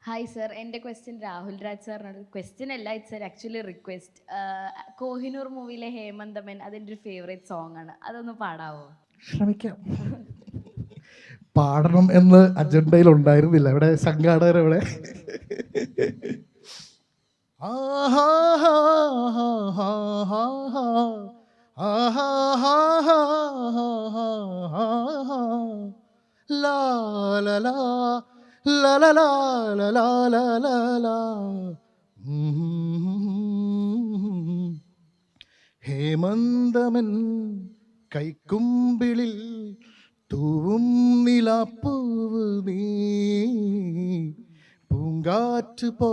Hi sir, എൻ്റെ question Rahul Raj സാറിനോട്. Question അല്ല, ഇറ്റ്സ് ആക്ച്വലി റിക്വസ്റ്റ്. കോഹിനൂർ മൂവിയിലെ ഹേമന്തമൻ അതെൻ്റെ ഒരു ഫേവറേറ്റ് സോങ് ആണ്, അതൊന്ന് പാടാവോ? ശ്രമിക്കാം. പാടണം എന്ന് അജണ്ടയിൽ ഉണ്ടായിരുന്നില്ല, ഇവിടെ സംഘാടകർ ഇവിടെ. ഹേമന്തമൻ കൈക്കുമ്പിളിൽ തൂവും നിലാപ്പൂവ് നീ, പൂങ്കാറ്റ് പോ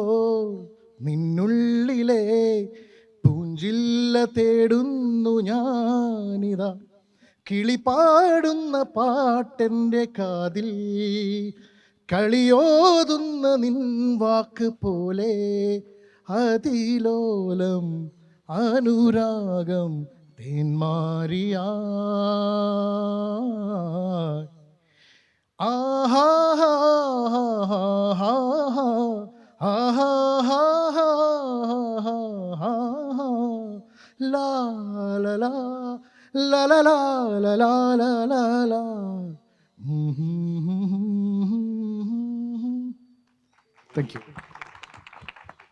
നിന്നുള്ളിലെ പൂഞ്ചില്ല തേടുന്നു ഞാനിതാ, കിളിപാടുന്ന പാട്ടെൻ്റെ കാതിൽ, കളിയോതുന്ന നിൻ വാക്ക് പോലെ, അതിലോലം അനുരാഗം തേന്മാരിയാ. ആഹാ ലാ ലാ ലാ ലാ ലാ ലാ ലാ ലാ ലാ. Thank you.